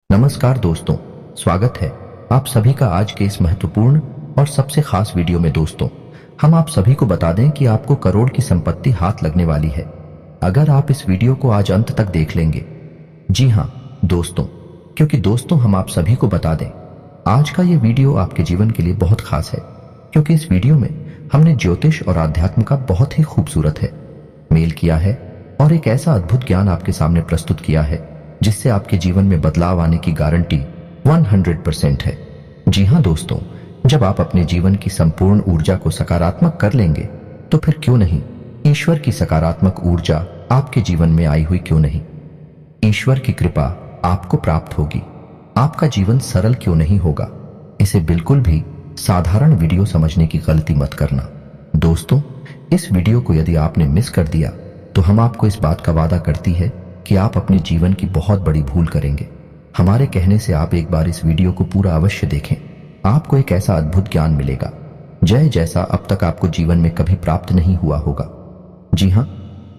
नमस्कार दोस्तों, स्वागत है आप सभी का आज के इस महत्वपूर्ण और सबसे खास वीडियो में। दोस्तों, हम आप सभी को बता दें कि आपको करोड़ की संपत्ति हाथ लगने वाली है अगर आप इस वीडियो को आज अंत तक देख लेंगे। जी हाँ दोस्तों, क्योंकि दोस्तों हम आप सभी को बता दें आज का ये वीडियो आपके जीवन के लिए बहुत खास है, क्योंकि इस वीडियो में हमने ज्योतिष और आध्यात्म का बहुत ही खूबसूरत है मेल किया है और एक ऐसा अद्भुत ज्ञान आपके सामने प्रस्तुत किया है जिससे आपके जीवन में बदलाव आने की गारंटी 100% है। जी हाँ दोस्तों, जब आप अपने जीवन की संपूर्ण ऊर्जा को सकारात्मक कर लेंगे तो फिर क्यों नहीं ईश्वर की सकारात्मक ऊर्जा आपके जीवन में आई हुई क्यों नहीं। ईश्वर की कृपा आपको प्राप्त होगी, आपका जीवन सरल क्यों नहीं होगा। इसे बिल्कुल भी साधारण वीडियो समझने की गलती मत करना। दोस्तों, इस वीडियो को यदि आपने मिस कर दिया तो हम आपको इस बात का वादा करती है कि आप अपने जीवन की बहुत बड़ी भूल करेंगे। हमारे कहने से आप एक बार इस वीडियो को पूरा अवश्य देखें, आपको एक ऐसा अद्भुत ज्ञान मिलेगा जैसा अब तक आपको जीवन में कभी प्राप्त नहीं हुआ होगा। जी हाँ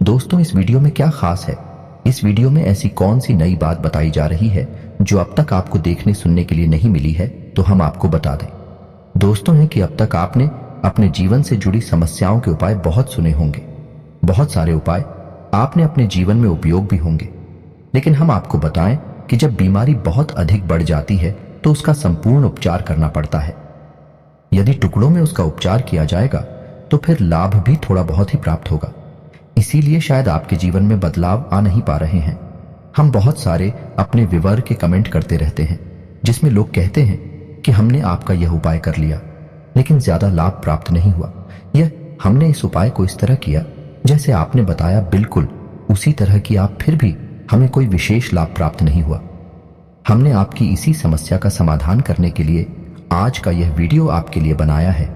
दोस्तों, इस वीडियो में क्या खास है, इस वीडियो में ऐसी कौन सी नई बात बताई जा रही है जो अब तक आपको देखने सुनने के लिए नहीं मिली है, तो हम आपको बता दें दोस्तों है कि अब तक आपने अपने जीवन से जुड़ी समस्याओं के उपाय बहुत सुने होंगे, बहुत सारे उपाय आपने अपने जीवन में उपयोग भी होंगे, लेकिन हम आपको बताएं कि जब बीमारी बहुत अधिक बढ़ जाती है तो उसका संपूर्ण उपचार करना पड़ता है। यदि टुकड़ों में उसका उपचार किया जाएगा तो फिर लाभ भी थोड़ा बहुत ही प्राप्त होगा। इसीलिए शायद आपके जीवन में बदलाव आ नहीं पा रहे हैं। हम बहुत सारे अपने विवर के कमेंट करते रहते हैं जिसमें लोग कहते हैं कि हमने आपका यह उपाय कर लिया लेकिन ज्यादा लाभ प्राप्त नहीं हुआ, यह हमने इस उपाय को इस तरह किया जैसे आपने बताया, बिल्कुल उसी तरह की आप, फिर भी हमें कोई विशेष लाभ प्राप्त नहीं हुआ। हमने आपकी इसी समस्या का समाधान करने के लिए आज का यह वीडियो आपके लिए बनाया है।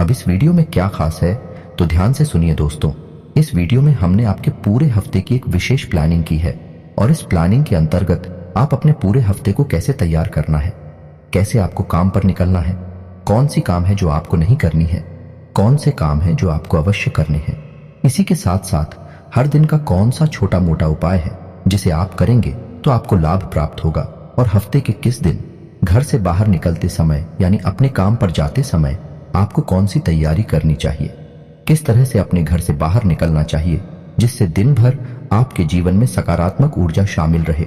अब इस वीडियो में क्या खास है तो ध्यान से सुनिए दोस्तों। इस वीडियो में हमने आपके पूरे हफ्ते की एक विशेष प्लानिंग की है और इस प्लानिंग के अंतर्गत आप अपने पूरे हफ्ते को कैसे तैयार करना है, कैसे आपको काम पर निकलना है, कौन सी काम है जो आपको नहीं करनी है, कौन से काम है जो आपको अवश्य करने हैं। इसी के साथ साथ हर दिन का कौन सा छोटा मोटा उपाय है जिसे आप करेंगे तो आपको लाभ प्राप्त होगा, और हफ्ते के किस दिन घर से बाहर निकलते समय यानी अपने काम पर जाते समय आपको कौन सी तैयारी करनी चाहिए, किस तरह से अपने घर से बाहर निकलना चाहिए जिससे दिन भर आपके जीवन में सकारात्मक ऊर्जा शामिल रहे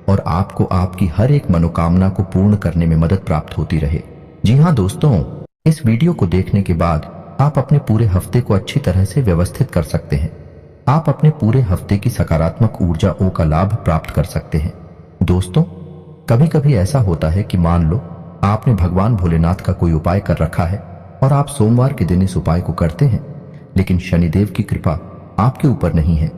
और आपको आपकी हर एक मनोकामना को पूर्ण करने में मदद प्राप्त होती रहे। जी हाँ दोस्तों, इस वीडियो को देखने के बाद आप अपने पूरे हफ्ते को अच्छी तरह से व्यवस्थित कर सकते हैं। आप अपने पूरे हफ्ते की सकारात्मक ऊर्जाओं का लाभ प्राप्त कर सकते हैं। दोस्तों, कभी कभी ऐसा होता है कि मान लो आपने भगवान भोलेनाथ का कोई उपाय कर रखा है और आप सोमवार के दिन इस उपाय को करते हैं, लेकिन शनिदेव की कृपा आपके ऊपर नहीं है,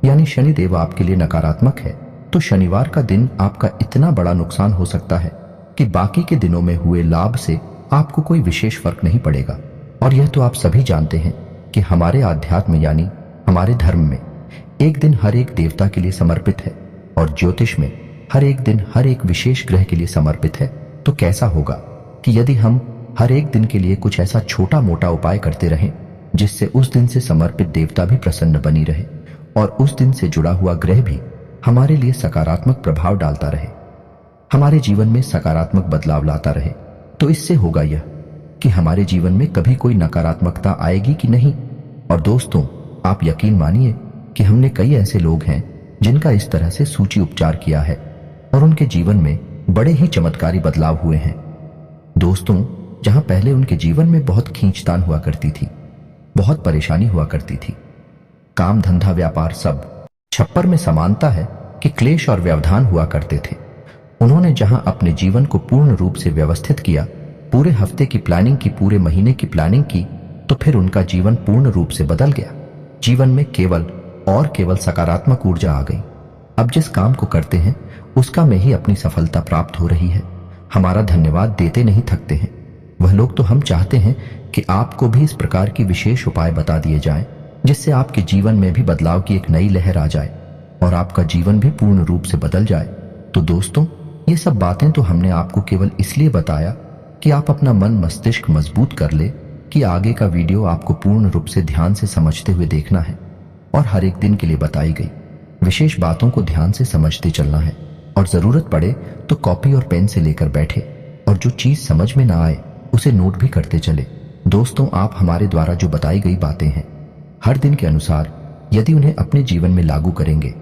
यानी शनिदेव आपके लिए नकारात्मक है, तो शनिवार का दिन आपका इतना बड़ा नुकसान हो सकता है कि बाकी के दिनों में हुए लाभ से आपको कोई विशेष फर्क नहीं पड़ेगा। और यह तो आप सभी जानते हैं कि हमारे आध्यात्म यानी हमारे धर्म में एक दिन हर एक देवता के लिए समर्पित है और ज्योतिष में हर एक दिन हर एक विशेष ग्रह के लिए समर्पित है। तो कैसा होगा कि यदि हम हर एक दिन के लिए कुछ ऐसा छोटा मोटा उपाय करते रहें जिससे उस दिन से समर्पित देवता भी प्रसन्न बनी रहे और उस दिन से जुड़ा हुआ ग्रह भी हमारे लिए सकारात्मक प्रभाव डालता रहे, हमारे जीवन में सकारात्मक बदलाव लाता रहे, तो इससे होगा यह कि हमारे जीवन में कभी कोई नकारात्मकता आएगी कि नहीं। और दोस्तों, आप यकीन मानिए कि हमने कई ऐसे लोग हैं जिनका इस तरह से सूची उपचार किया है और उनके जीवन में बड़े ही चमत्कारी बदलाव हुए हैं। दोस्तों, जहां पहले उनके जीवन में बहुत खींचतान हुआ करती थी, बहुत परेशानी हुआ करती थी, काम धंधा व्यापार सब छप्पर में समानता है कि क्लेश और व्यवधान हुआ करते थे, उन्होंने जहां अपने जीवन को पूर्ण रूप से व्यवस्थित किया, पूरे हफ्ते की प्लानिंग की, पूरे महीने की प्लानिंग की, तो फिर उनका जीवन पूर्ण रूप से बदल गया। जीवन में केवल और केवल सकारात्मक ऊर्जा आ गई। अब जिस काम को करते हैं उसका में ही अपनी सफलता प्राप्त हो रही है। हमारा धन्यवाद देते नहीं थकते हैं वह लोग। तो हम चाहते हैं कि आपको भी इस प्रकार की विशेष उपाय बता दिए जाएं जिससे आपके जीवन में भी बदलाव की एक नई लहर आ जाए और आपका जीवन भी पूर्ण रूप से बदल जाए। तो दोस्तों, ये सब बातें तो हमने आपको केवल इसलिए बताया कि आप अपना मन मस्तिष्क मजबूत कर ले कि आगे का वीडियो आपको पूर्ण रूप से ध्यान से समझते हुए देखना है और हर एक दिन के लिए बताई गई विशेष बातों को ध्यान से समझते चलना है और जरूरत पड़े तो कॉपी और पेन से लेकर बैठे और जो चीज समझ में ना आए उसे नोट भी करते चले। दोस्तों, आप हमारे द्वारा जो बताई गई बातें हैं हर दिन के अनुसार यदि उन्हें अपने जीवन में लागू करेंगे,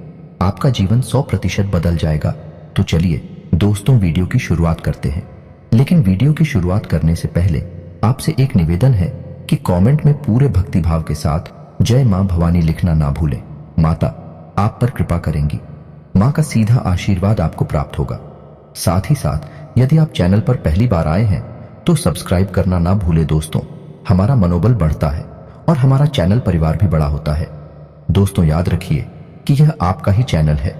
आपका जीवन 100% बदल जाएगा। तो चलिए दोस्तों, वीडियो की शुरुआत करते हैं। लेकिन वीडियो की शुरुआत करने से पहले आपसे एक निवेदन है कि कमेंट में पूरे भक्तिभाव के साथ जय मां भवानी लिखना ना भूलें। माता आप पर कृपा करेंगी, मां का सीधा आशीर्वाद आपको प्राप्त होगा। साथ ही साथ यदि आप चैनल पर पहली बार आए हैं तो सब्सक्राइब करना ना भूलें। दोस्तों, हमारा मनोबल बढ़ता है और हमारा चैनल परिवार भी बड़ा होता है। दोस्तों, याद रखिए कि यह आपका ही चैनल है,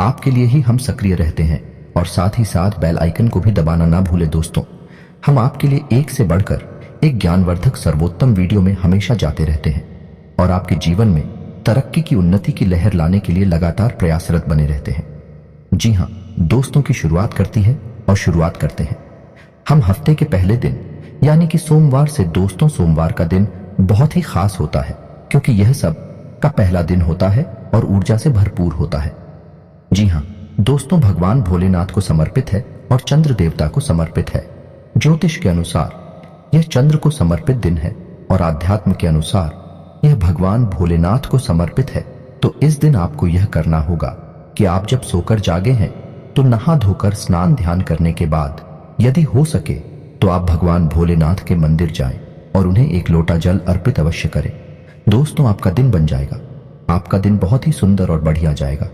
आपके लिए ही हम सक्रिय रहते हैं और साथ ही साथ बेल आइकन को भी दबाना ना भूलें। दोस्तों, हम आपके लिए एक से बढ़कर एक ज्ञानवर्धक सर्वोत्तम वीडियो में हमेशा जाते रहते हैं और आपके जीवन में तरक्की की उन्नति की लहर लाने के लिए लगातार प्रयासरत बने रहते हैं। जी हाँ दोस्तों, की शुरुआत करते हैं। हम हफ्ते के पहले दिन यानी कि सोमवार से। दोस्तों, सोमवार का दिन बहुत ही खास होता है क्योंकि यह सब का पहला दिन होता है और ऊर्जा से भरपूर होता है। जी हाँ दोस्तों, भगवान भोलेनाथ को समर्पित है और चंद्र देवता को समर्पित है। ज्योतिष के अनुसार यह चंद्र को समर्पित दिन है और आध्यात्म के अनुसार यह भगवान भोलेनाथ को समर्पित है। तो इस दिन आपको यह करना होगा कि आप जब सोकर जागे हैं तो नहा धोकर स्नान ध्यान करने के बाद यदि हो सके तो आप भगवान भोलेनाथ के मंदिर जाएं और उन्हें एक लोटा जल अर्पित अवश्य करें। दोस्तों, आपका दिन बन जाएगा, आपका दिन बहुत ही सुंदर और बढ़िया जाएगा।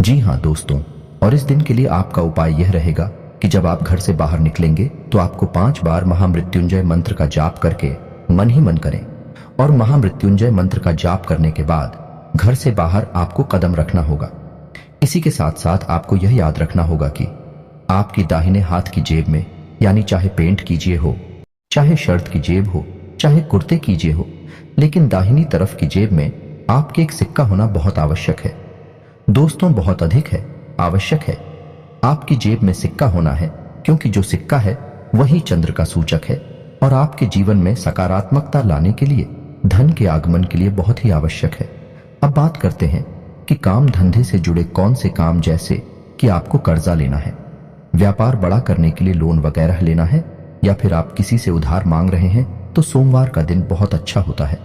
जी हाँ दोस्तों, और इस दिन के लिए आपका उपाय यह रहेगा कि जब आप घर से बाहर निकलेंगे तो आपको 5 बार महामृत्युंजय मंत्र का जाप करके मन ही मन करें और महामृत्युंजय मंत्र का जाप करने के बाद घर से बाहर आपको कदम रखना होगा। इसी के साथ साथ आपको यह याद रखना होगा कि आपकी दाहिने हाथ की जेब में, यानी चाहे पेंट कीजिए हो, चाहे शर्ट की जेब हो, चाहे कुर्ते कीजिए हो, लेकिन दाहिनी तरफ की जेब में आपके एक सिक्का होना बहुत आवश्यक है। दोस्तों, बहुत अधिक है, आवश्यक है। आपकी जेब में सिक्का होना है क्योंकि जो सिक्का है वही चंद्र का सूचक है और आपके जीवन में सकारात्मकता लाने के लिए, धन के आगमन के लिए बहुत ही आवश्यक है। अब बात करते हैं कि काम धंधे से जुड़े कौन से काम, जैसे कि आपको कर्जा लेना है, व्यापार बड़ा करने के लिए लोन वगैरह लेना है, या फिर आप किसी से उधार मांग रहे हैं, तो सोमवार का दिन बहुत अच्छा होता है।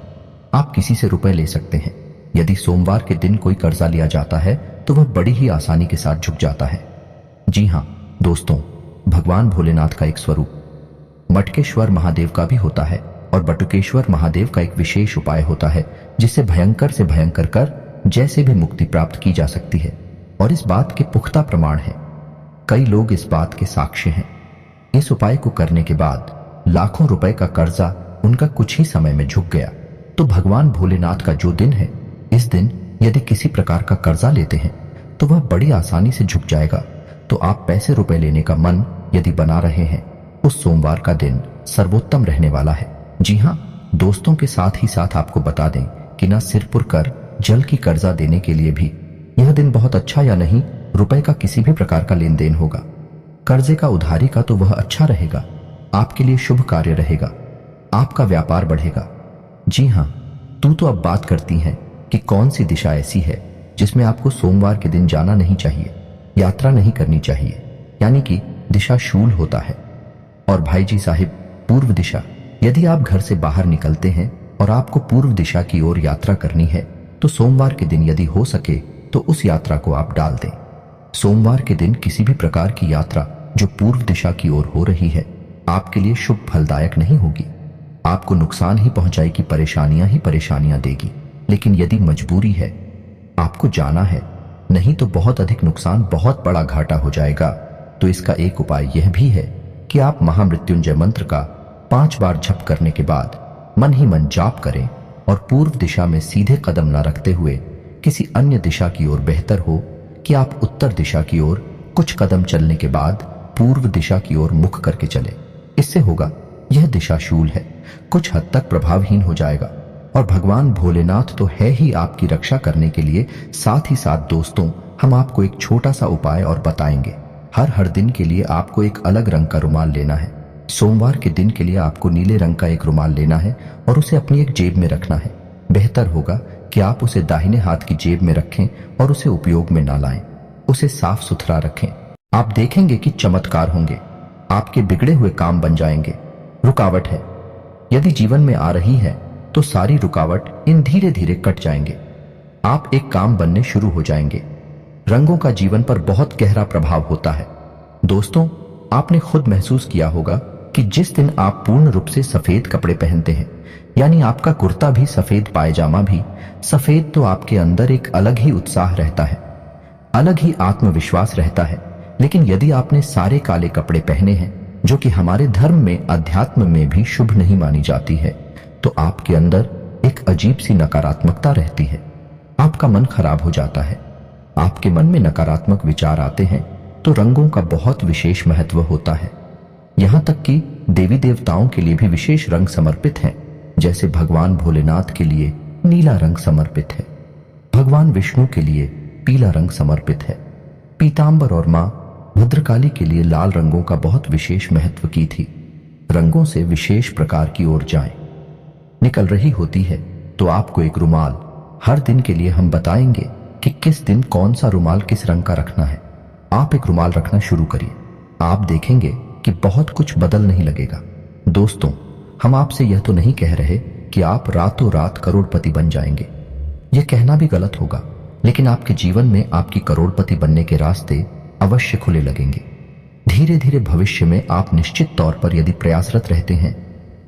आप किसी से रुपए ले सकते हैं। यदि सोमवार के दिन कोई कर्जा लिया जाता है तो वह बड़ी ही आसानी के साथ झुक जाता है। जी हाँ दोस्तों, भगवान भोलेनाथ का एक स्वरूप मटकेश्वर महादेव का भी होता है और बटुकेश्वर महादेव का एक विशेष उपाय होता है जिससे भयंकर से भयंकर कर जैसे भी मुक्ति प्राप्त की जा सकती है और इस बात के पुख्ता प्रमाण है। कई लोग इस बात के साक्ष्य हैं। इस उपाय को करने के बाद लाखों रुपए का कर्जा उनका कुछ ही समय में झुक गया। तो भगवान भोलेनाथ का जो दिन है, इस दिन यदि किसी प्रकार का कर्जा लेते हैं तो वह बड़ी आसानी से झुक जाएगा। तो आप पैसे रुपए लेने का मन यदि बना रहे हैं, उस सोमवार का दिन सर्वोत्तम रहने वाला है। जी हाँ दोस्तों, के साथ ही साथ आपको बता दें कि न सिर पुर कर जल की कर्जा देने के लिए भी यह दिन बहुत अच्छा, या नहीं रुपए का किसी भी प्रकार का लेन देन होगा। कर्जे का, उधारी का तो वह अच्छा रहेगा, आपके लिए शुभ कार्य रहेगा, आपका व्यापार बढ़ेगा। जी हाँ, तू तो अब बात करती हैं कि कौन सी दिशा ऐसी है जिसमें आपको सोमवार के दिन जाना नहीं चाहिए, यात्रा नहीं करनी चाहिए, यानी कि दिशा शूल होता है। और भाई जी साहिब, पूर्व दिशा। यदि आप घर से बाहर निकलते हैं और आपको पूर्व दिशा की ओर यात्रा करनी है तो सोमवार के दिन यदि हो सके तो उस यात्रा को आप डाल दें। सोमवार के दिन किसी भी प्रकार की यात्रा जो पूर्व दिशा की ओर हो रही है आपके लिए शुभ फलदायक नहीं होगी, आपको नुकसान ही पहुंचाएगी, परेशानियां ही परेशानियां देगी। लेकिन यदि मजबूरी है, आपको जाना है, नहीं तो बहुत अधिक नुकसान, बहुत बड़ा घाटा हो जाएगा। तो इसका एक उपाय यह भी है कि आप महामृत्युंजय मंत्र का 5 बार जप करने के बाद मन ही मन जाप करें और पूर्व दिशा में सीधे कदम न रखते हुए किसी अन्य दिशा की ओर, बेहतर हो कि आप उत्तर दिशा की ओर कुछ कदम चलने के बाद पूर्व दिशा की ओर मुख करके चले। इससे होगा, यह दिशा शूल है, कुछ हद तक प्रभावहीन हो जाएगा और भगवान भोलेनाथ तो है ही आपकी रक्षा करने के लिए। साथ ही साथ दोस्तों, हम आपको एक छोटा सा उपाय और बताएंगे। हर दिन के लिए आपको एक अलग रंग का रुमाल लेना है। सोमवार के दिन के लिए आपको नीले रंग का एक रुमाल लेना है और उसे अपनी एक जेब में रखना है। बेहतर होगा कि आप उसे दाहिने हाथ की जेब में रखें और उसे उपयोग में ना लाएं। उसे साफ सुथरा रखें। आप देखेंगे कि चमत्कार होंगे, आपके बिगड़े हुए काम बन जाएंगे। रुकावट है, यदि जीवन में आ रही है तो सारी रुकावट इन धीरे धीरे कट जाएंगे। आप एक काम बनने शुरू हो जाएंगे। रंगों का जीवन पर बहुत गहरा प्रभाव होता है। दोस्तों, आपने खुद महसूस किया होगा कि जिस दिन आप पूर्ण रूप से सफेद कपड़े पहनते हैं, यानी आपका कुर्ता भी सफेद, पायजामा भी सफेद, तो आपके अंदर एक अलग ही उत्साह रहता है, अलग ही आत्मविश्वास रहता है। लेकिन यदि आपने सारे काले कपड़े पहने हैं, जो कि हमारे धर्म में, अध्यात्म में भी शुभ नहीं मानी जाती है, तो आपके अंदर एक अजीब सी नकारात्मकता रहती है। आपका मन खराब हो जाता है, आपके मन में नकारात्मक विचार आते हैं। तो रंगों का बहुत विशेष महत्व होता है। यहां तक कि देवी देवताओं के लिए भी विशेष रंग समर्पित हैं। जैसे भगवान भोलेनाथ के लिए नीला रंग समर्पित है, भगवान विष्णु के लिए पीला रंग समर्पित है। पीतांबर और मां भद्रकाली के लिए लाल रंगों का बहुत विशेष महत्व की थी। रंगों से विशेष प्रकार की ऊर्जाएं निकल रही होती है। तो आपको एक रुमाल हर दिन के लिए हम बताएंगे कि किस दिन कौन सा रुमाल किस रंग का रखना है। आप एक रुमाल रखना शुरू करिए, आप देखेंगे कि बहुत कुछ बदल नहीं लगेगा। दोस्तों, हम आपसे यह तो नहीं कह रहे कि आप रातों रात करोड़पति बन जाएंगे, यह कहना भी गलत होगा। लेकिन आपके जीवन में आपकी करोड़पति बनने के रास्ते अवश्य खुले लगेंगे। धीरे धीरे भविष्य में आप निश्चित तौर पर यदि प्रयासरत रहते हैं,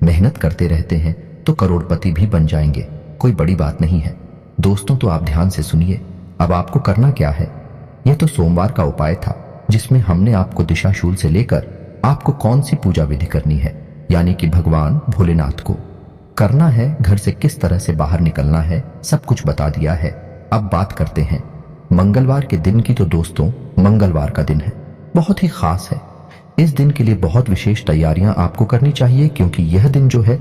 मेहनत करते रहते हैं, तो करोड़पति भी बन जाएंगे। कोई बड़ी बात नहीं है। दोस्तों, तो आप ध्यान से सुनिए। अब आपको करना क्या है? यह तो सोमवार का उपाय था, जिसमें हमने आपको दिशाशूल से लेकर आपको कौन सी पूजा विधि करनी है, यानी कि भगवान भोलेनाथ को करना है, घर से किस तरह से बाहर निकलना है, सब कुछ बता दिया है। अब बात करते हैं मंगलवार के दिन की। तो दोस्तों, मंगलवार का दिन है, बहुत ही खास है। इस दिन के लिए बहुत विशेष तैयारियां आपको करनी चाहिए, क्योंकि यह दिन जो है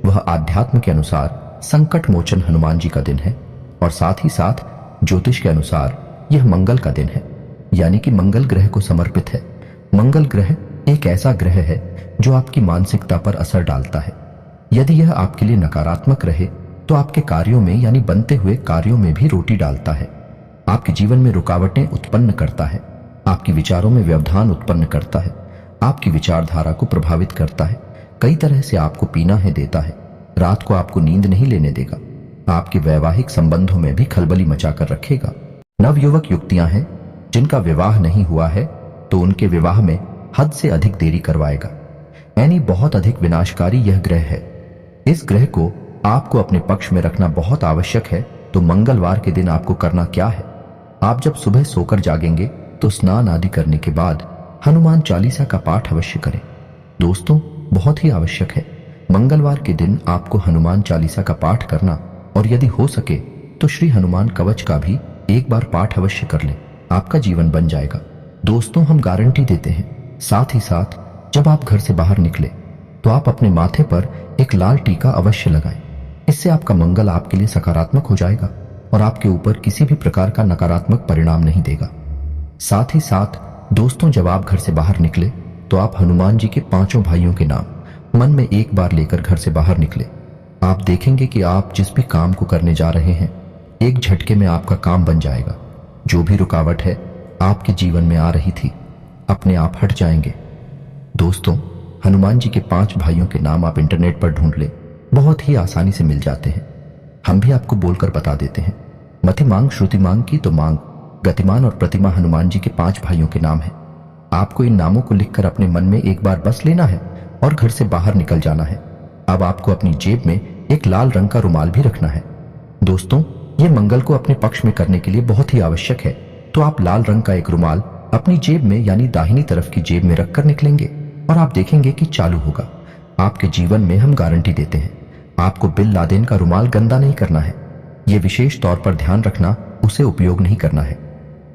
वह आध्यात्म के अनुसार संकट मोचन हनुमान जी का दिन है, और साथ ही साथ ज्योतिष के अनुसार यह मंगल का दिन है, यानी कि मंगल ग्रह को समर्पित है। मंगल ग्रह एक ऐसा ग्रह है जो आपकी मानसिकता पर असर डालता है। यदि यह आपके लिए नकारात्मक रहे तो आपके कार्यों में, यानी बनते हुए कार्यों में भी रोटी डालता है। आपके जीवन में रुकावटें उत्पन्न करता है, आपके विचारों में व्यवधान उत्पन्न करता है, आपकी विचारधारा को प्रभावित करता है, कई तरह से आपको पीना है देता है, रात को आपको नींद नहीं लेने देगा, आपके वैवाहिक संबंधों में भी खलबली मचाकर रखेगा। नवयुवक युवतियां हैं जिनका विवाह नहीं हुआ है, तो उनके विवाह में हद से अधिक देरी करवाएगा। यानी बहुत अधिक विनाशकारी यह ग्रह है। इस ग्रह को आपको अपने पक्ष में रखना बहुत आवश्यक है। तो मंगलवार के दिन आपको करना क्या है? आप जब सुबह सोकर जागेंगे तो स्नान आदि करने के बाद हनुमान चालीसा का पाठ अवश्य करें। दोस्तों, बहुत ही आवश्यक है। मंगलवार के दिन आपको हनुमान चालीसा का पाठ करना, और यदि हो सके तो श्री हनुमान कवच का भी एक बार पाठ अवश्य कर लें, आपका जीवन बन जाएगा। दोस्तों, हम गारंटी देते हैं। साथ ही साथ जब आप घर से बाहर निकले तो आप अपने माथे पर एक लाल टीका अवश्य लगाएं। इससे आपका मंगल आपके लिए सकारात्मक हो जाएगा और आपके ऊपर किसी भी प्रकार का नकारात्मक परिणाम नहीं देगा। साथ ही साथ दोस्तों, जब आप घर से बाहर निकले तो आप हनुमान जी के पांचों भाइयों के नाम मन में एक बार लेकर घर से बाहर निकले। आप देखेंगे कि आप जिस भी काम को करने जा रहे हैं, एक झटके में आपका काम बन जाएगा। जो भी रुकावट है आपके जीवन में आ रही थी, अपने आप हट जाएंगे। दोस्तों, हनुमान जी के 5 भाइयों के नाम आप इंटरनेट पर ढूंढ ले, बहुत ही आसानी से मिल जाते हैं। हम भी आपको बोलकर बता देते हैं। मतिमांग, श्रुतिमांग की तो मांग, गतिमान और प्रतिमा हनुमान जी के 5 भाइयों के नाम हैं। आपको इन नामों को लिखकर अपने मन में एक बार बस लेना है और घर से बाहर निकल जाना है। अब आपको अपनी जेब में एक लाल रंग का रुमाल भी रखना है। दोस्तों, ये मंगल को अपने पक्ष में करने के लिए बहुत ही आवश्यक है। तो आप लाल रंग का एक रुमाल अपनी जेब में, यानी दाहिनी तरफ की जेब में रखकर निकलेंगे और आप देखेंगे कि चालू होगा। आपके जीवन में हम गारंटी देते हैं। आपको बिन लादेन का रुमाल गंदा नहीं करना है। यह विशेष तौर पर ध्यान रखना, उसे उपयोग नहीं करना है।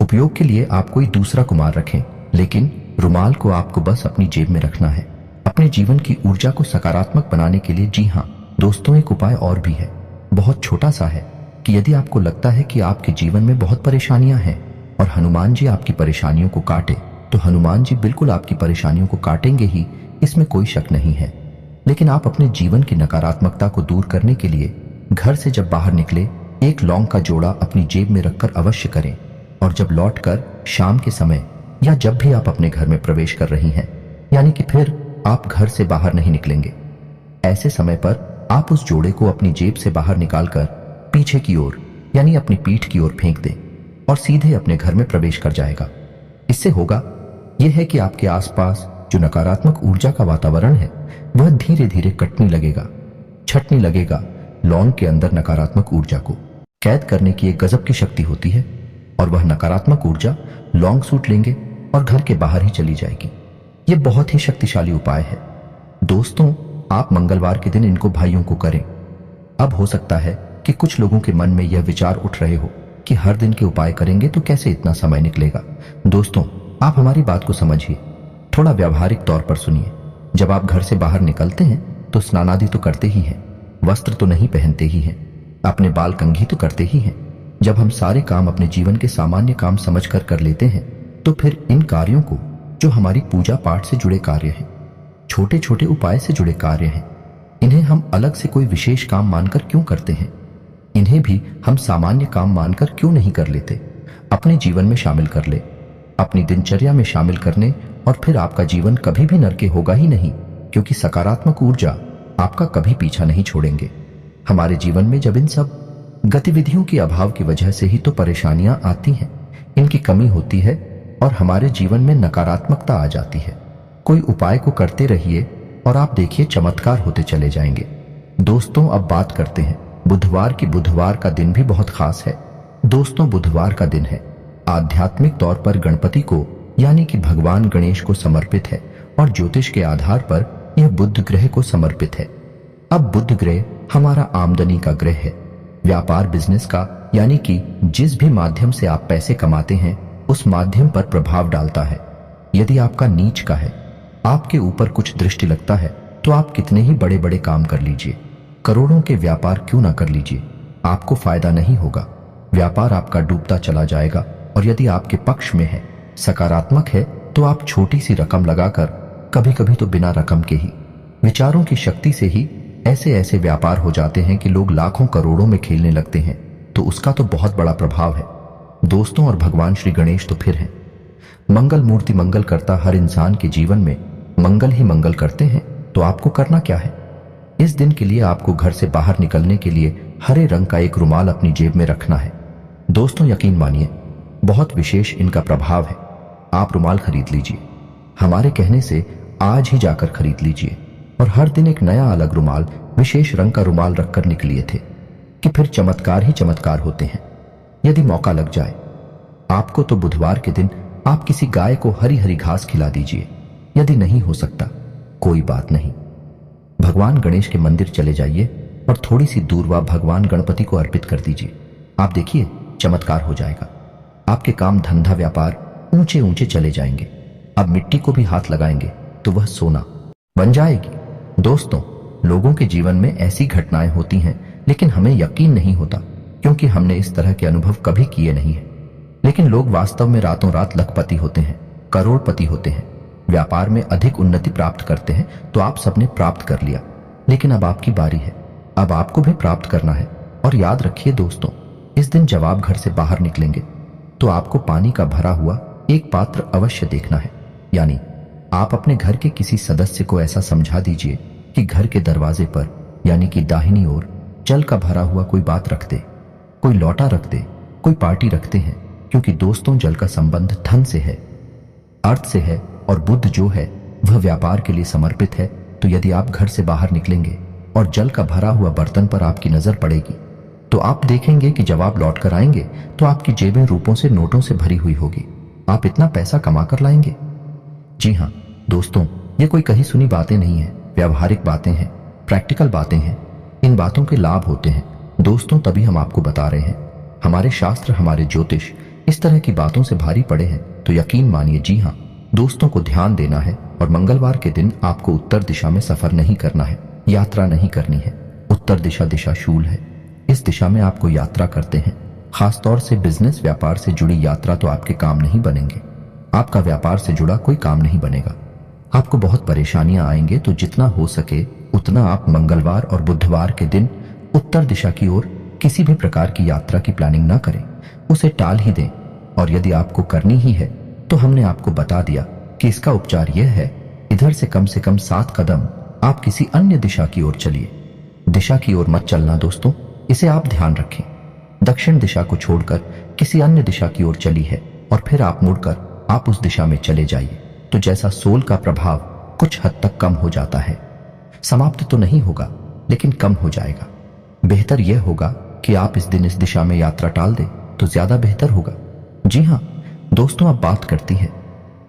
उपयोग के लिए आप कोई दूसरा कुमार रखें, लेकिन रुमाल को आपको बस अपनी जेब में रखना है। अपने जीवन की ऊर्जा को सकारात्मक बनाने के लिए, जी हाँ दोस्तों, एक उपाय और भी है, बहुत छोटा सा है, कि यदि आपको लगता है कि आपके जीवन में बहुत परेशानियां हैं और हनुमान जी आपकी परेशानियों को काटे, तो हनुमान जी बिल्कुल आपकी परेशानियों को काटेंगे ही, इसमें कोई शक नहीं है। लेकिन आप अपने जीवन की नकारात्मकता को दूर करने के लिए घर से जब बाहर निकले, एक लौंग का जोड़ा अपनी जेब में रखकर अवश्य करें। और जब लौटकर शाम के समय या जब भी आप अपने घर में प्रवेश कर रही हैं, यानी कि फिर आप घर से बाहर नहीं निकलेंगे, ऐसे समय पर आप उस जोड़े को अपनी जेब से बाहर निकालकर पीछे की ओर यानी अपनी पीठ की ओर फेंक दें और सीधे अपने घर में प्रवेश कर जाएगा। इससे होगा यह है कि आपके आसपास जो नकारात्मक ऊर्जा का वातावरण है वह धीरे धीरे कटने लगेगा, छटने लगेगा। लौंग के अंदर नकारात्मक ऊर्जा को कैद करने की एक गजब की शक्ति होती है और वह नकारात्मक ऊर्जा लौंग सूट लेंगे और घर के बाहर ही चली जाएगी। यह बहुत ही शक्तिशाली उपाय है दोस्तों। आप मंगलवार के दिन इनको भाइयों को करें। अब हो सकता है कि कुछ लोगों के मन में यह विचार उठ रहे हो कि हर दिन के उपाय करेंगे तो कैसे इतना समय निकलेगा। दोस्तों, आप हमारी बात को समझिए, थोड़ा व्यावहारिक तौर पर सुनिए। जब आप घर से बाहर निकलते हैं तो स्नानादि तो करते ही हैं, वस्त्र तो नहीं पहनते ही हैं, अपने बाल कंघी तो करते ही हैं। जब हम सारे काम अपने जीवन के सामान्य काम समझकर कर लेते हैं तो फिर इन कार्यों को, जो हमारी पूजा पाठ से जुड़े कार्य हैं, छोटे छोटे उपाय से जुड़े कार्य हैं, इन्हें हम अलग से कोई विशेष काम मानकर क्यों करते हैं? इन्हें भी हम सामान्य काम मानकर क्यों नहीं कर लेते? अपने जीवन में शामिल कर ले, अपनी दिनचर्या में शामिल करने और फिर आपका जीवन कभी भी नरके होगा ही नहीं, क्योंकि सकारात्मक ऊर्जा आपका कभी पीछा नहीं छोड़ेंगे। हमारे जीवन में जब इन सब गतिविधियों के अभाव की वजह से ही तो परेशानियां आती हैं, इनकी कमी होती है और हमारे जीवन में नकारात्मकता आ जाती है। कोई उपाय को करते रहिए और आप देखिए चमत्कार होते चले जाएंगे। दोस्तों, अब बात करते हैं बुधवार की। बुधवार का दिन भी बहुत खास है दोस्तों। बुधवार का दिन है आध्यात्मिक तौर पर गणपति को यानी कि भगवान गणेश को समर्पित है और ज्योतिष के आधार पर यह बुध ग्रह को समर्पित है। अब बुध ग्रह हमारा आमदनी का ग्रह है, व्यापार बिजनेस का, यानी कि जिस भी माध्यम से आप पैसे कमाते हैं उस माध्यम पर प्रभाव डालता है। यदि आपका नीच का है, आपके ऊपर कुछ दृष्टि लगता है तो आप कितने ही बड़े बड़े काम कर लीजिए, करोड़ों के व्यापार क्यों ना कर लीजिए, आपको फायदा नहीं होगा। व्यापार आपका डूबता चला जाएगा। और यदि आपके पक्ष में है, सकारात्मक है, तो आप छोटी सी रकम लगाकर, कभी कभी तो बिना रकम के ही विचारों की शक्ति से ही ऐसे ऐसे व्यापार हो जाते हैं कि लोग लाखों करोड़ों में खेलने लगते हैं। तो उसका तो बहुत बड़ा प्रभाव है दोस्तों। और भगवान श्री गणेश तो फिर हैं मंगल मूर्ति। मंगल करता हर इंसान के जीवन में मंगल ही मंगल करते हैं। तो आपको करना क्या है? इस दिन के लिए आपको घर से बाहर निकलने के लिए हरे रंग का एक रुमाल अपनी जेब में रखना है दोस्तों। यकीन मानिए, बहुत विशेष इनका प्रभाव है। आप रुमाल खरीद लीजिए, हमारे कहने से आज ही जाकर खरीद लीजिए और हर दिन एक नया अलग रुमाल, विशेष रंग का रुमाल रखकर निकलिए थे कि फिर चमत्कार ही चमत्कार होते हैं। यदि मौका लग जाए आपको तो बुधवार के दिन आप किसी गाय को हरी हरी घास खिला दीजिए। यदि नहीं हो सकता कोई बात नहीं, भगवान गणेश के मंदिर चले जाइए और थोड़ी सी दूर वह भगवान गणपति को अर्पित कर दीजिए। आप देखिए चमत्कार हो जाएगा। आपके काम धंधा व्यापार ऊंचे ऊंचे चले जाएंगे। अब मिट्टी को भी हाथ लगाएंगे तो वह सोना बन जाएगी। दोस्तों, लोगों के जीवन में ऐसी घटनाएं होती हैं, लेकिन हमें यकीन नहीं होता क्योंकि हमने इस तरह के अनुभव कभी किए नहीं है। लेकिन लोग वास्तव में रातों रात लखपति होते हैं, करोड़पति होते हैं, व्यापार में अधिक उन्नति प्राप्त करते हैं। तो आप सबने प्राप्त कर लिया, लेकिन अब आपकी बारी है। अब आपको भी प्राप्त करना है। और याद रखिए दोस्तों, इस दिन जब आप घर से बाहर निकलेंगे तो आपको पानी का भरा हुआ एक पात्र अवश्य देखना है। यानी आप अपने घर के किसी सदस्य को ऐसा समझा दीजिए कि घर के दरवाजे पर यानी कि दाहिनी ओर जल का भरा हुआ कोई बात रख दे, कोई लौटा रख दे, कोई पार्टी रखते हैं। क्योंकि दोस्तों, जल का संबंध धन से है, अर्थ से है और बुध जो है वह व्यापार के लिए समर्पित है। तो यदि आप घर से बाहर निकलेंगे और जल का भरा हुआ बर्तन पर आपकी नजर पड़ेगी तो आप देखेंगे कि जब आप लौट कर आएंगे तो आपकी जेबें रूपों से, नोटों से भरी हुई होगी। आप इतना पैसा कमा कर लाएंगे। जी हाँ दोस्तों, ये कोई कही सुनी बातें नहीं है, व्यावहारिक बातें हैं, प्रैक्टिकल बातें हैं। इन बातों के लाभ होते हैं दोस्तों, तभी हम आपको बता रहे हैं। हमारे शास्त्र, हमारे ज्योतिष इस तरह की बातों से भारी पड़े हैं तो यकीन मानिए, जी हाँ दोस्तों को ध्यान देना है। और मंगलवार के दिन आपको उत्तर दिशा में सफर नहीं करना है, यात्रा नहीं करनी है। उत्तर दिशा दिशा शूल है, इस दिशा में आपको यात्रा करते हैं। खासतौर से बिजनेस व्यापार से जुड़ी यात्रा तो आपके काम नहीं बनेंगे। आपका व्यापार से जुड़ा कोई काम नहीं बनेगा। आपको बहुत परेशानियां आएंगे। तो जितना हो सके उतना आप मंगलवार और बुधवार के दिन उत्तर दिशा की ओर किसी भी प्रकार की यात्रा की प्लानिंग ना करें, उसे टाल ही दें और यदि आपको करनी ही है तो हमने आपको बता दिया कि इसका उपचार यह है, इधर से कम 7 कदम आप किसी अन्य दिशा की ओर चलिए। दिशा की ओर मत चलना दोस्तों, इसे आप ध्यान रखें। दक्षिण दिशा को छोड़कर किसी अन्य दिशा की ओर चली है और फिर आप मुड़कर आप उस दिशा में चले जाइए, तो जैसा सोल का प्रभाव कुछ हद तक कम हो जाता है। समाप्त तो नहीं होगा लेकिन कम हो जाएगा। बेहतर यह होगा कि आप इस दिन इस दिशा में यात्रा टाल दें तो ज्यादा बेहतर होगा। जी हाँ दोस्तों, अब बात करती है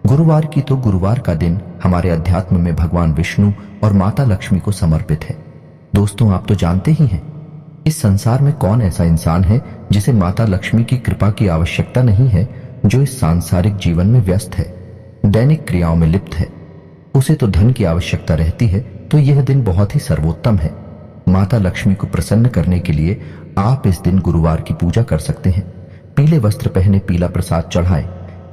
गुरुवार की। तो गुरुवार का दिन हमारे अध्यात्म में भगवान विष्णु और माता लक्ष्मी को समर्पित है। दोस्तों आप तो जानते ही हैं, इस संसार में कौन ऐसा इंसान है जिसे माता लक्ष्मी की कृपा की आवश्यकता नहीं है, जो इस सांसारिक जीवन में व्यस्त है, दैनिक क्रियाओं में लिप्त है। उसे तो धन की आवश्यकता रहती है, तो यह दिन बहुत ही सर्वोत्तम है। माता लक्ष्मी को प्रसन्न करने के लिए आप इस दिन गुरुवार की पूजा कर सकते हैं। पीले वस्त्र पहने, पीला प्रसाद चढ़ाएं,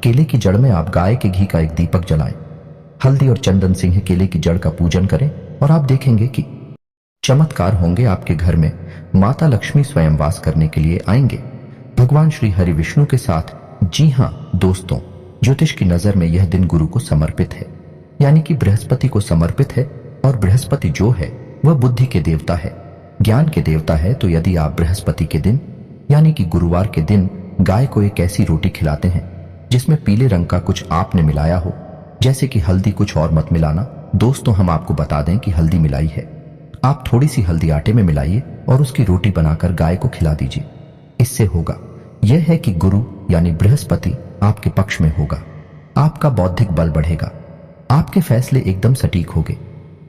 केले की जड़ में आप गाय के घी का एक दीपक जलाएं, हल्दी और चंदन सिंह केले की जड़ का पूजन करें और आप देखेंगे कि चमत्कार होंगे। आपके घर में माता लक्ष्मी स्वयं वास करने के लिए आएंगे, भगवान श्री हरि विष्णु के साथ। जी हाँ दोस्तों, ज्योतिष की नजर में यह दिन गुरु को समर्पित है, यानी कि बृहस्पति को समर्पित है। और बृहस्पति जो है वह बुद्धि के देवता है, ज्ञान के देवता है। तो यदि आप बृहस्पति के दिन यानी कि गुरुवार के दिन गाय को एक ऐसी रोटी खिलाते हैं जिसमें पीले रंग का कुछ आपने मिलाया हो, जैसे कि हल्दी, कुछ और मत मिलाना दोस्तों। हम आपको बता दें कि हल्दी मिलाई है, आप थोड़ी सी हल्दी आटे में मिलाइए और उसकी रोटी बनाकर गाय को खिला दीजिए। इससे होगा यह है कि गुरु यानी बृहस्पति आपके पक्ष में होगा, आपका बौद्धिक बल बढ़ेगा, आपके फैसले एकदम सटीक होंगे,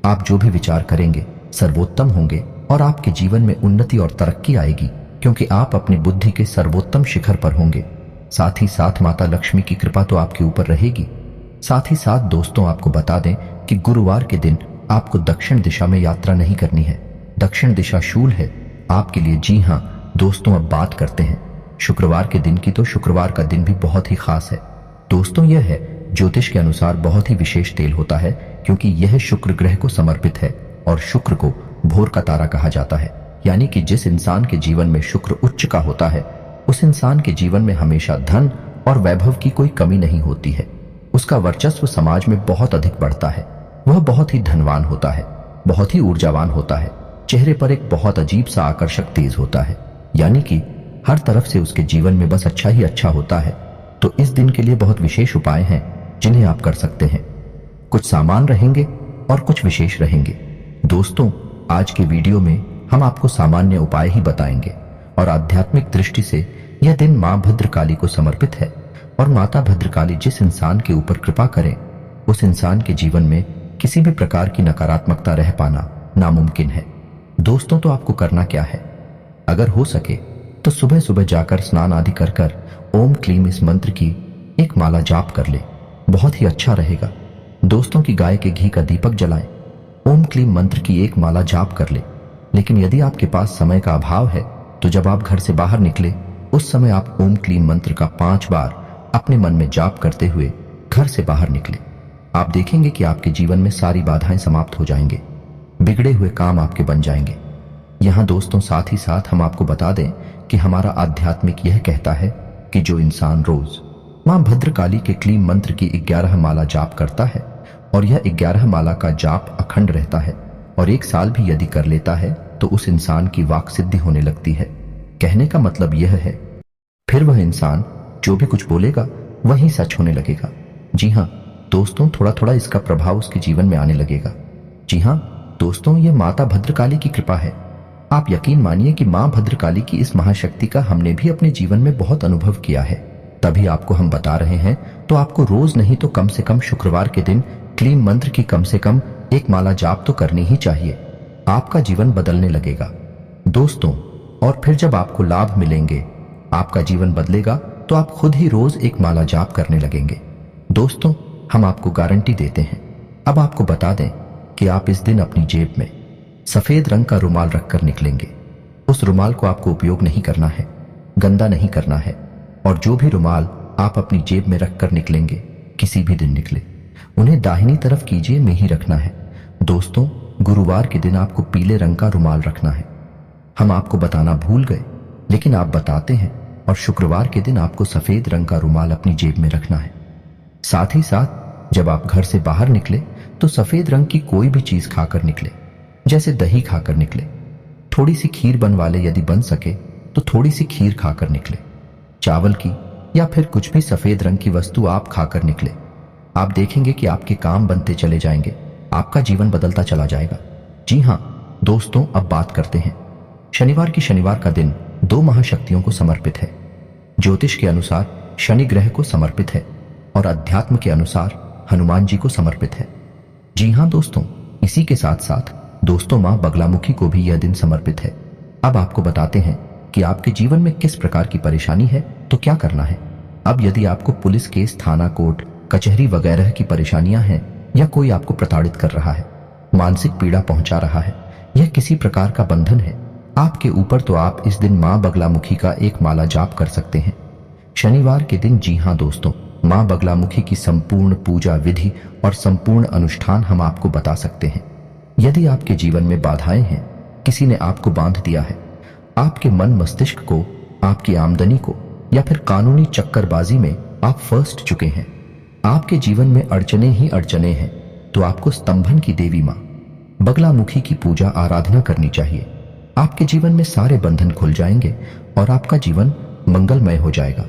आप जो भी विचार करेंगे सर्वोत्तम होंगे और आपके जीवन में उन्नति और तरक्की आएगी, क्योंकि आप अपनी बुद्धि के सर्वोत्तम शिखर पर होंगे। साथ ही साथ माता लक्ष्मी की कृपा तो आपके ऊपर रहेगी। साथ ही साथ दोस्तों आपको बता दें कि गुरुवार के दिन आपको दक्षिण दिशा में यात्रा नहीं करनी है। दक्षिण दिशा शूल है आपके लिए। जी हाँ दोस्तों, अब बात करते हैं शुक्रवार के दिन की। तो शुक्रवार का दिन भी बहुत ही खास है दोस्तों। यह है ज्योतिष के अनुसार बहुत ही विशेष तेल होता है, क्योंकि यह शुक्र ग्रह को समर्पित है और शुक्र को भोर का तारा कहा जाता है। यानी कि जिस इंसान के जीवन में शुक्र उच्च का होता है, उस इंसान के जीवन में हमेशा धन और वैभव की कोई कमी नहीं होती है। उसका वर्चस्व समाज में बहुत अधिक बढ़ता है, वह बहुत ही धनवान होता है, बहुत ही ऊर्जावान होता है, चेहरे पर एक बहुत अजीब सा आकर्षक तेज होता है, यानी कि हर तरफ से उसके जीवन में बस अच्छा ही अच्छा होता है। तो इस दिन के लिए बहुत विशेष उपाय हैं जिन्हें आप कर सकते हैं। कुछ सामान रहेंगे और कुछ विशेष रहेंगे। दोस्तों आज के वीडियो में हम आपको सामान्य उपाय ही बताएंगे और आध्यात्मिक दृष्टि से यह दिन मां भद्रकाली को समर्पित है। और माता भद्रकाली जिस इंसान के ऊपर कृपा करें, उस इंसान के जीवन में किसी भी प्रकार की नकारात्मकता रह पाना नामुमकिन है। दोस्तों तो आपको करना क्या है, अगर हो सके तो सुबह सुबह जाकर स्नान आदि कर ओम क्लीम इस मंत्र की एक माला जाप कर ले, बहुत ही अच्छा रहेगा। दोस्तों की गाय के घी का दीपक जलाएं, ओम क्लीम मंत्र की एक माला जाप कर ले। लेकिन यदि आपके पास समय का अभाव है तो जब आप घर से बाहर निकले उस समय आप ओम क्लीम मंत्र का 5 बार अपने मन में जाप करते हुए घर से बाहर निकले। आप देखेंगे कि आपके जीवन में सारी बाधाएं समाप्त हो जाएंगे, बिगड़े हुए काम आपके बन जाएंगे। यहां दोस्तों साथ ही साथ हम आपको बता दें कि हमारा आध्यात्मिक यह कहता है कि जो इंसान रोज मां भद्रकाली के क्लीम मंत्र की 11 माला जाप करता है और यह 11 माला का जाप अखंड रहता है और 1 साल भी यदि कर लेता है तो उस इंसान की वाक सिद्धि होने लगती है। कहने का मतलब यह है, फिर वह इंसान जो भी कुछ बोलेगा वही सच होने लगेगा। जी हाँ दोस्तों, थोड़ा थोड़ा इसका प्रभाव उसके जीवन में आने लगेगा। जी हाँ दोस्तों, यह माता भद्रकाली की कृपा है। आप यकीन मानिए कि मां भद्रकाली की इस महाशक्ति का हमने भी अपने जीवन में बहुत अनुभव किया है, तभी आपको हम बता रहे हैं। तो आपको रोज नहीं तो कम से कम शुक्रवार के दिन क्लीम मंत्र की कम से कम 1 माला जाप तो करनी ही चाहिए। आपका जीवन बदलने लगेगा दोस्तों। और फिर जब आपको लाभ मिलेंगे, आपका जीवन बदलेगा, तो आप खुद ही रोज 1 माला जाप करने लगेंगे। दोस्तों हम आपको गारंटी देते हैं। अब आपको बता दें कि आप इस दिन अपनी जेब में सफेद रंग का रुमाल रखकर निकलेंगे। उस रुमाल को आपको उपयोग नहीं करना है, गंदा नहीं करना है, और जो भी रुमाल आप अपनी जेब में रखकर निकलेंगे, किसी भी दिन निकले, उन्हें दाहिनी तरफ कीजिए में ही रखना है। दोस्तों गुरुवार के दिन आपको पीले रंग का रुमाल रखना है। हम आपको बताना भूल गए, लेकिन आप बताते हैं और शुक्रवार के दिन आपको सफेद रंग का रुमाल अपनी जेब में रखना है। साथ ही साथ जब आप घर से बाहर निकले तो सफेद रंग की कोई भी चीज खाकर निकले, जैसे दही खाकर निकले, थोड़ी सी खीर बनवा ले, यदि बन सके तो थोड़ी सी खीर खाकर निकले, चावल की या फिर कुछ भी सफेद रंग की वस्तु आप खाकर निकले। आप देखेंगे कि आपके काम बनते चले जाएंगे, आपका जीवन बदलता चला जाएगा। जी हां दोस्तों, अब बात करते हैं शनिवार की। शनिवार का दिन दो महाशक्तियों को समर्पित है। ज्योतिष के अनुसार शनि ग्रह को समर्पित है और अध्यात्म के अनुसार हनुमान जी को समर्पित है। जी हां दोस्तों, इसी के साथ साथ दोस्तों मां बगलामुखी को भी यह दिन समर्पित है। अब आपको बताते हैं कि आपके जीवन में किस प्रकार की परेशानी है तो क्या करना है। अब यदि आपको पुलिस केस, थाना, कोर्ट, कचहरी वगैरह की परेशानियां हैं या कोई आपको प्रताड़ित कर रहा है, मानसिक पीड़ा पहुंचा रहा है, यह किसी प्रकार का बंधन है आपके ऊपर, तो आप इस दिन मां बगलामुखी का एक माला जाप कर सकते हैं शनिवार के दिन। जी हां दोस्तों, मां बगलामुखी की संपूर्ण पूजा विधि और संपूर्ण अनुष्ठान हम आपको बता सकते हैं। यदि आपके जीवन में बाधाएं हैं, किसी ने आपको बांध दिया है, आपके मन मस्तिष्क को, आपकी आमदनी को, या फिर कानूनी चक्करबाजी में आप फंस चुके हैं, आपके जीवन में अड़चने ही अड़चने हैं, तो आपको स्तंभन की देवी मां बगलामुखी की पूजा आराधना करनी चाहिए। आपके जीवन में सारे बंधन खुल जाएंगे और आपका जीवन मंगलमय हो जाएगा।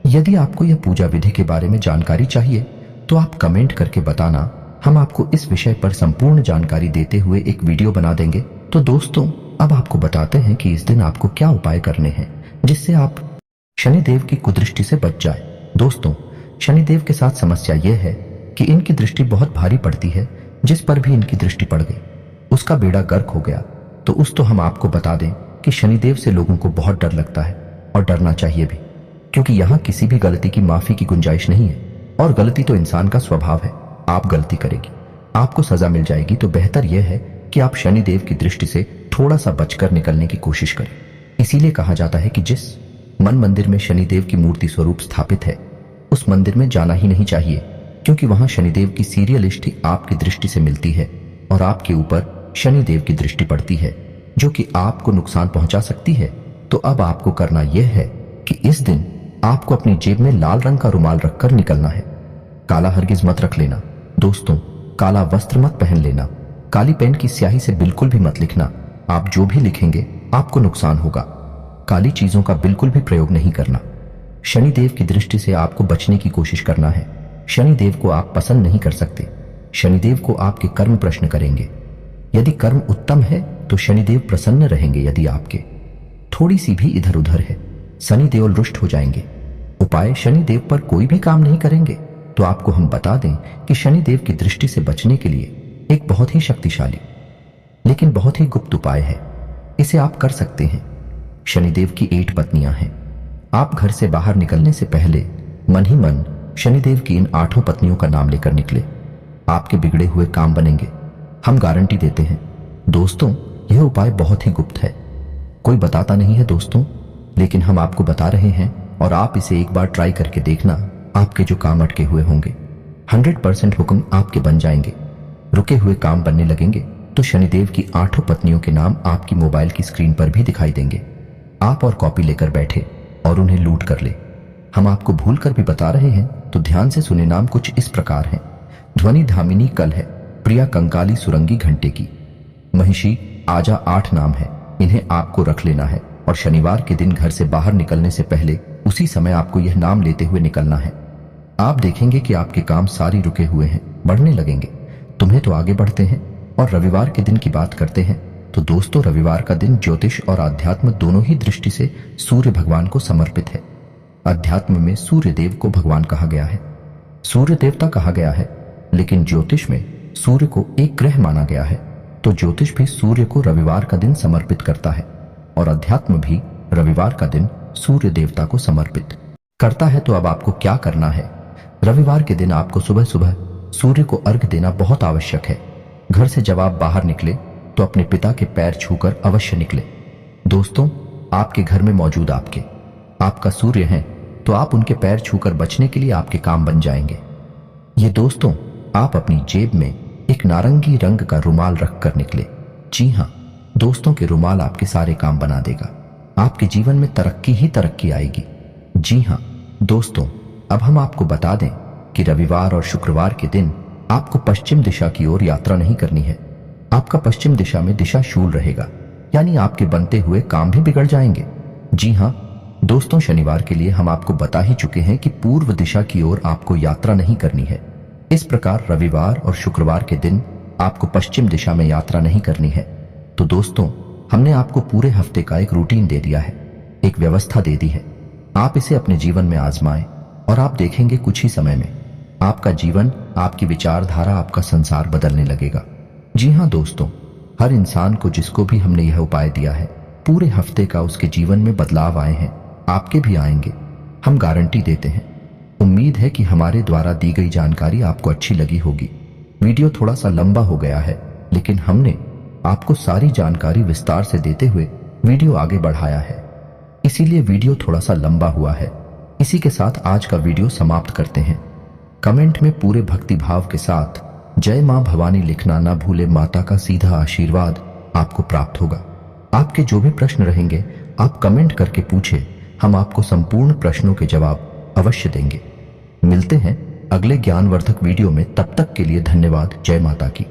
यदि आपको यह पूजा विधि के बारे में जानकारी चाहिए तो आप कमेंट करके बताना, हम आपको इस विषय पर संपूर्ण जानकारी देते हुए एक वीडियो बना देंगे। तो दोस्तों, अब आपको बताते हैं कि इस दिन आपको क्या उपाय करने हैं जिससे आप शनिदेव की कुदृष्टि से बच जाए। दोस्तों, शनिदेव के साथ समस्या यह है कि इनकी दृष्टि बहुत भारी पड़ती है। जिस पर भी इनकी दृष्टि पड़ गई उसका बेड़ा गर्क हो गया। तो हम आपको बता दें कि शनिदेव से लोगों को बहुत डर लगता है और डरना चाहिए भी, क्योंकि यहाँ किसी भी गलती की माफी की गुंजाइश नहीं है और गलती तो इंसान का स्वभाव है। आप गलती करेगी, आपको सजा मिल जाएगी। तो बेहतर यह है कि आप शनिदेव की दृष्टि से थोड़ा सा बचकर निकलने की कोशिश करें। इसीलिए कहा जाता है कि जिस मन मंदिर में शनिदेव की मूर्ति स्वरूप स्थापित है उस मंदिर में जाना ही नहीं चाहिए, क्योंकि वहां शनिदेव की सीरियलिस्टी आपकी दृष्टि से मिलती है और आपके ऊपर शनिदेव की दृष्टि पड़ती है, जो कि आपको नुकसान पहुंचा सकती है। तो अब आपको करना यह है कि इस दिन आपको अपनी जेब में लाल रंग का रुमाल रखकर निकलना है। काला हरगिज मत रख लेना दोस्तों, काला वस्त्र मत पहन लेना, काली पेन की स्याही से बिल्कुल भी मत लिखना। आप जो भी लिखेंगे आपको नुकसान होगा। काली चीजों का बिल्कुल भी प्रयोग नहीं करना। शनिदेव की दृष्टि से आपको बचने की कोशिश करना है। शनिदेव को आप पसंद नहीं कर सकते। शनिदेव को आपके कर्म प्रश्न करेंगे। यदि कर्म उत्तम है तो शनिदेव प्रसन्न रहेंगे। यदि आपके थोड़ी सी भी इधर उधर है, शनिदेव रुष्ट हो जाएंगे। उपाय, शनिदेव पर कोई भी काम नहीं करेंगे। तो आपको हम बता दें कि शनिदेव की दृष्टि से बचने के लिए एक बहुत ही शक्तिशाली लेकिन बहुत ही गुप्त उपाय है। इसे आप कर सकते हैं। शनिदेव की 8 पत्नियां हैं। आप घर से बाहर निकलने से पहले मन ही मन शनिदेव की इन 8 पत्नियों का नाम लेकर निकले। आपके बिगड़े हुए काम बनेंगे, हम गारंटी देते हैं। दोस्तों, यह उपाय बहुत ही गुप्त है, कोई बताता नहीं है दोस्तों, लेकिन हम आपको बता रहे हैं और आप इसे एक बार ट्राई करके देखना। आपके जो काम अटके हुए होंगे 100% हुक्म आपके बन जाएंगे। रुके हुए काम बनने लगेंगे तो शनिदेव की 8 पत्नियों के नाम आपकी मोबाइल की स्क्रीन पर भी दिखाई देंगे। आप और कॉपी लेकर बैठे और उन्हें लूट कर ले। हम आपको भूल कर भी बता रहे हैं तो ध्यान से सुने। नाम कुछ इस प्रकार हैं। ध्वनि धामिनी कल है, प्रिया कंकाली सुरंगी घंटे की, महिषी आजा 8 नाम है। इन्हें आपको रख लेना है और शनिवार के दिन घर से बाहर निकलने से पहले उसी समय आपको यह नाम लेते हुए निकलना है। आप देखेंगे कि आपके काम सारी रुके हुए हैं, बढ़ने लगेंगे। तुम्हें तो आगे बढ़ते हैं। और रविवार के दिन की बात करते हैं तो दोस्तों, रविवार का दिन ज्योतिष और आध्यात्म दोनों ही दृष्टि से सूर्य भगवान को समर्पित है। अध्यात्म में सूर्य देव को भगवान कहा गया है, सूर्य देवता कहा गया है, लेकिन ज्योतिष में सूर्य को एक ग्रह माना गया है। तो ज्योतिष भी सूर्य को रविवार का दिन समर्पित करता है और अध्यात्म भी रविवार का दिन सूर्य देवता को समर्पित करता है। तो अब आपको क्या करना है? रविवार के दिन आपको सुबह सुबह सूर्य को अर्घ्य देना बहुत आवश्यक है। घर से जब आप बाहर निकले तो अपने पिता के पैर छूकर अवश्य निकले। दोस्तों, आपके घर में मौजूद आपका सूर्य हैं, तो आप उनके पैर छूकर बचने के लिए आपके काम बन जाएंगे। ये दोस्तों, आप अपनी जेब में एक नारंगी रंग का रुमाल रखकर निकले। जी हां दोस्तों, के रुमाल आपके सारे काम बना देगा। आपके जीवन में तरक्की ही तरक्की आएगी। जी हाँ दोस्तों, अब हम आपको बता दें कि रविवार और शुक्रवार के दिन आपको पश्चिम दिशा की ओर यात्रा नहीं करनी है। आपका पश्चिम दिशा में दिशा शूल रहेगा, यानी आपके बनते हुए काम भी बिगड़ जाएंगे। जी हाँ दोस्तों, शनिवार के लिए हम आपको बता ही चुके हैं कि पूर्व दिशा की ओर आपको यात्रा नहीं करनी है। इस प्रकार रविवार और शुक्रवार के दिन आपको पश्चिम दिशा में यात्रा नहीं करनी है। तो दोस्तों, हमने आपको पूरे हफ्ते का एक रूटीन दे दिया है, एक व्यवस्था दे दी है। आप इसे अपने जीवन में आजमाएं और आप देखेंगे कुछ ही समय में आपका जीवन, आपकी विचारधारा, आपका संसार बदलने लगेगा। जी हाँ दोस्तों, हर इंसान को जिसको भी हमने यह उपाय दिया है, पूरे हफ्ते का उसके जीवन में बदलाव आए हैं, आपके भी आएंगे, हम गारंटी देते हैं। उम्मीद है कि हमारे द्वारा दी गई जानकारी आपको अच्छी लगी होगी। वीडियो थोड़ा सा लंबा हो गया है, लेकिन हमने आपको सारी जानकारी विस्तार से देते हुए वीडियो आगे बढ़ाया है, इसीलिए वीडियो थोड़ा सा लंबा हुआ है। इसी के साथ आज का वीडियो समाप्त करते हैं। कमेंट में पूरे भक्ति भाव के साथ जय मां भवानी लिखना ना भूले, माता का सीधा आशीर्वाद आपको प्राप्त होगा। आपके जो भी प्रश्न रहेंगे आप कमेंट करके पूछे, हम आपको संपूर्ण प्रश्नों के जवाब अवश्य देंगे। मिलते हैं अगले ज्ञानवर्धक वीडियो में, तब तक के लिए धन्यवाद। जय माता की।